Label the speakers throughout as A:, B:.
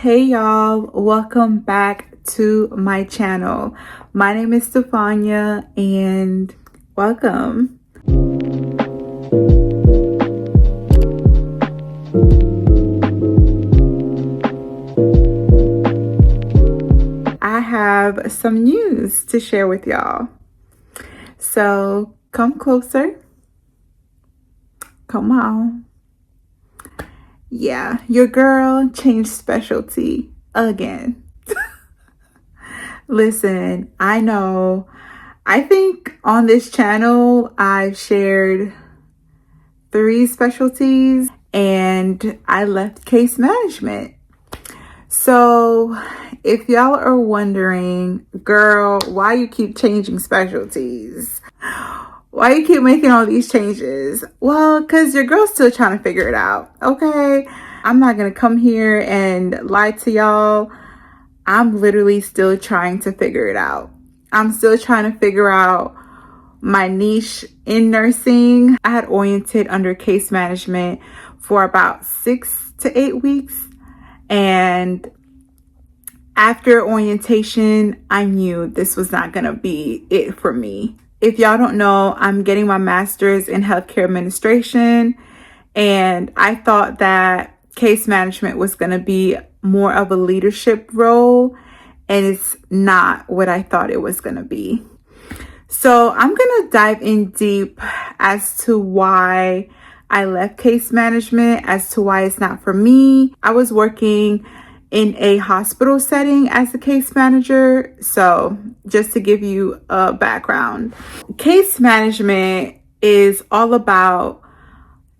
A: Hey y'all, welcome back to my channel. My name is Stefania and welcome. I have some news to share with y'all. So come closer. Come on. Yeah, your girl changed specialty again. Listen, I know. I think on this channel, I've shared 3 specialties and I left case management. So if y'all are wondering, girl, why you keep changing specialties? Why you keep making all these changes? Well, because your girl's still trying to figure it out, okay? I'm not going to come here and lie to y'all. I'm literally still trying to figure it out. I'm still trying to figure out my niche in nursing. I had oriented under case management for about 6 to 8 weeks. And after orientation, I knew this was not going to be it for me. If y'all don't know, I'm getting my master's in healthcare administration, and I thought that case management was going to be more of a leadership role, and it's not what I thought it was going to be. So I'm going to dive in deep as to why I left case management, as to why it's not for me. I was working in a hospital setting as a case manager. So just to give you a background, case management is all about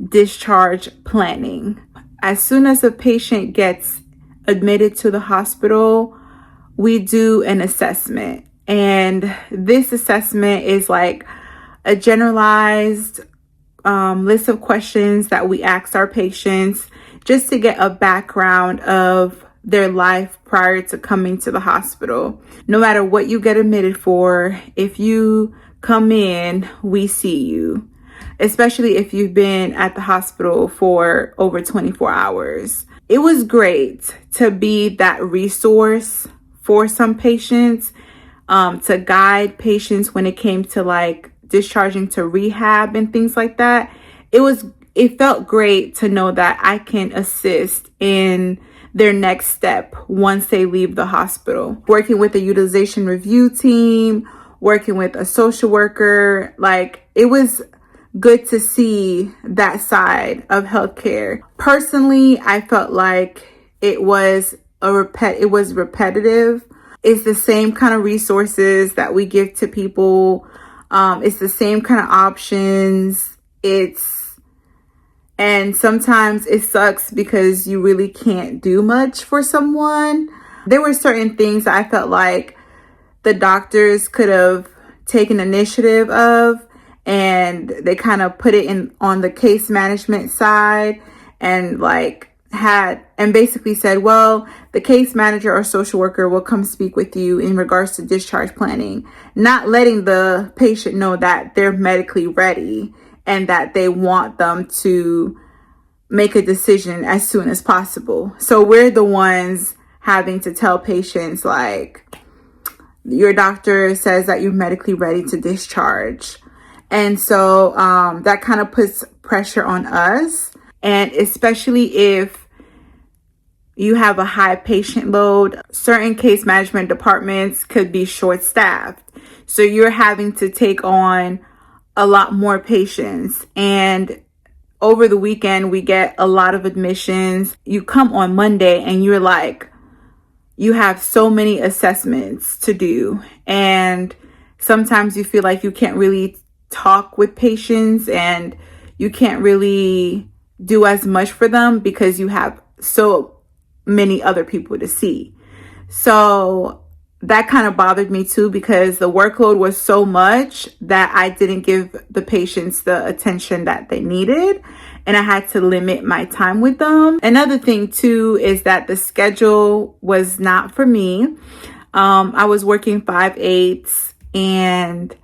A: discharge planning. As soon as a patient gets admitted to the hospital, we do an assessment. And this assessment is like a generalized list of questions that we ask our patients just to get a background of their life prior to coming to the hospital. No matter what you get admitted for, if you come in, we see you, especially if you've been at the hospital for over 24 hours. It was great to be that resource for some patients, to guide patients when it came to like discharging to rehab and things like that. It felt great to know that I can assist in their next step once they leave the hospital. Working with a utilization review team, working with a social worker, like it was good to see that side of healthcare. Personally, I felt like it was repetitive. It's the same kind of resources that we give to people. It's the same kind of options. And sometimes it sucks because you really can't do much for someone. There were certain things I felt like the doctors could have taken initiative of, and they kind of put it in on the case management side and basically said, well, the case manager or social worker will come speak with you in regards to discharge planning, not letting the patient know that they're medically ready and that they want them to make a decision as soon as possible. So we're the ones having to tell patients like, your doctor says that you're medically ready to discharge. And so that kind of puts pressure on us. And especially if you have a high patient load, certain case management departments could be short-staffed. So you're having to take on a lot more patients. And over the weekend, we get a lot of admissions. You come on Monday and you're like, you have so many assessments to do. And sometimes you feel like you can't really talk with patients and you can't really do as much for them because you have so many other people to see. So that kind of bothered me too, because the workload was so much that I didn't give the patients the attention that they needed, and I had to limit my time with them. Another thing too is that the schedule was not for me. I was working 5/8, and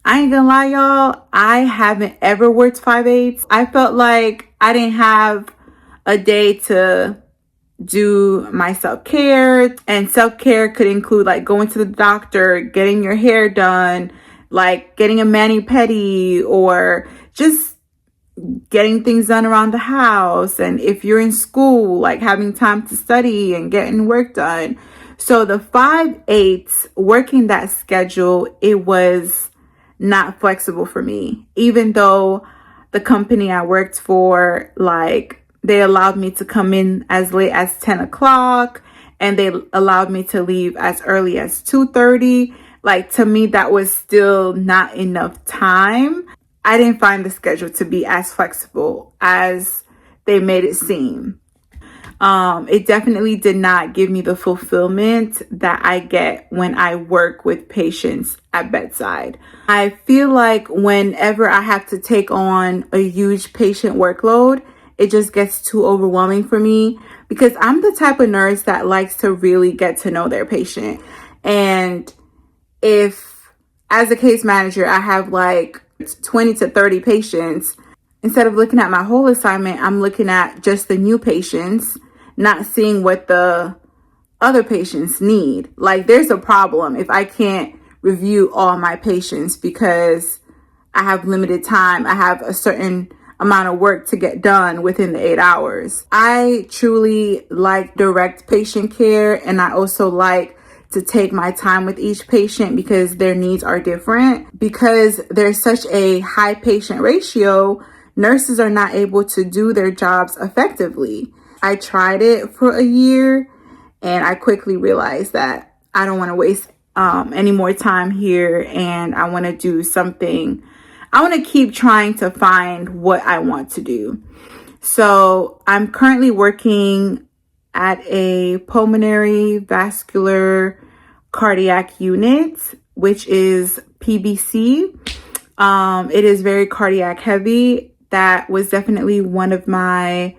A: I ain't gonna lie, y'all, I haven't ever worked 5/8. I felt like I didn't have a day to do my self-care. And self-care could include like going to the doctor, getting your hair done, like getting a mani-pedi, or just getting things done around the house. And if you're in school, like having time to study and getting work done. So the 5/8, working that schedule, it was not flexible for me. Even though the company I worked for, like, they allowed me to come in as late as 10 o'clock and they allowed me to leave as early as 2:30. Like, to me, that was still not enough time. I didn't find the schedule to be as flexible as they made it seem. It definitely did not give me the fulfillment that I get when I work with patients at bedside. I feel like whenever I have to take on a huge patient workload, it just gets too overwhelming for me, because I'm the type of nurse that likes to really get to know their patient. And if, as a case manager, I have like 20 to 30 patients, instead of looking at my whole assignment, I'm looking at just the new patients, not seeing what the other patients need. Like, there's a problem if I can't review all my patients because I have limited time. I have a certain amount of work to get done within the 8 hours. I truly like direct patient care, and I also like to take my time with each patient because their needs are different. Because there's such a high patient ratio, nurses are not able to do their jobs effectively. I tried it for a year and I quickly realized that I don't want to waste any more time here, and I want to do something. I want to keep trying to find what I want to do. So I'm currently working at a pulmonary vascular cardiac unit, which is PVC. It is very cardiac heavy. That was definitely one of my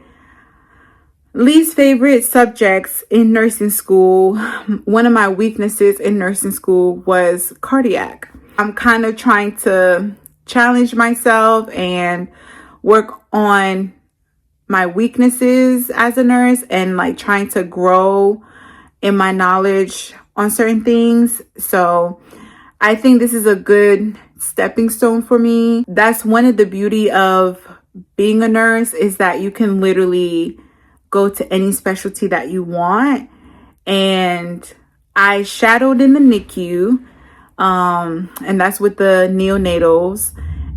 A: least favorite subjects in nursing school. One of my weaknesses in nursing school was cardiac. I'm kind of trying to challenge myself and work on my weaknesses as a nurse, and like trying to grow in my knowledge on certain things. So I think this is a good stepping stone for me. That's one of the beauty of being a nurse, is that you can literally go to any specialty that you want. And I shadowed in the NICU, and that's with the neonatals,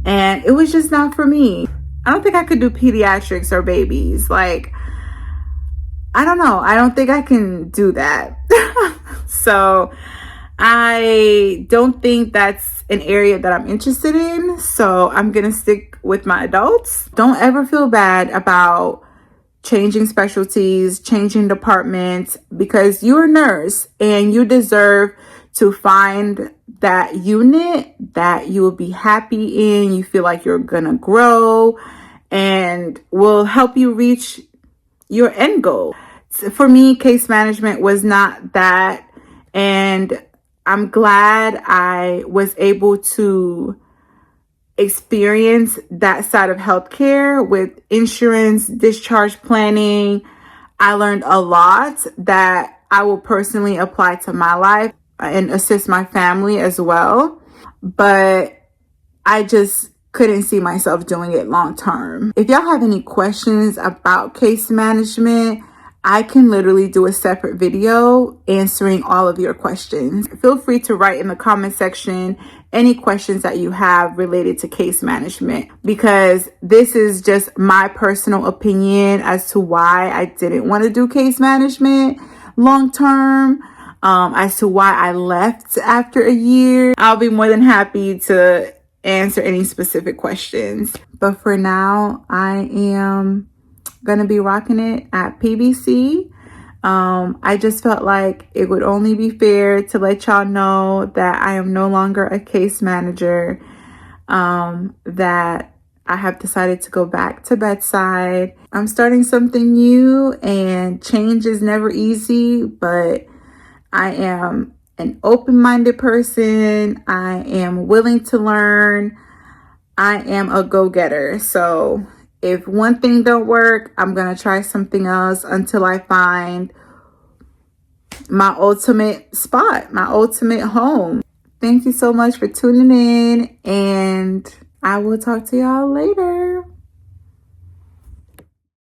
A: and it was just not for me. I don't think I could do pediatrics or babies. Like, I don't know. I don't think I can do that. So I don't think that's an area that I'm interested in. So I'm going to stick with my adults. Don't ever feel bad about changing specialties, changing departments, because you're a nurse and you deserve to find that unit that you will be happy in, you feel like you're gonna grow, and will help you reach your end goal. For me, case management was not that, and I'm glad I was able to experience that side of healthcare with insurance, discharge planning. I learned a lot that I will personally apply to my life and assist my family as well. But I just couldn't see myself doing it long term. If y'all have any questions about case management, I can literally do a separate video answering all of your questions. Feel free to write in the comment section any questions that you have related to case management, because this is just my personal opinion as to why I didn't want to do case management long term, as to why I left after a year. I'll be more than happy to answer any specific questions. But for now, I am gonna be rocking it at PVC. I just felt like it would only be fair to let y'all know that I am no longer a case manager, that I have decided to go back to bedside. I'm starting something new, and change is never easy, but I am an open-minded person. I am willing to learn. I am a go-getter. So If one thing don't work, I'm going to try something else until I find my ultimate spot, my ultimate home. Thank you so much for tuning in, and I will talk to y'all later.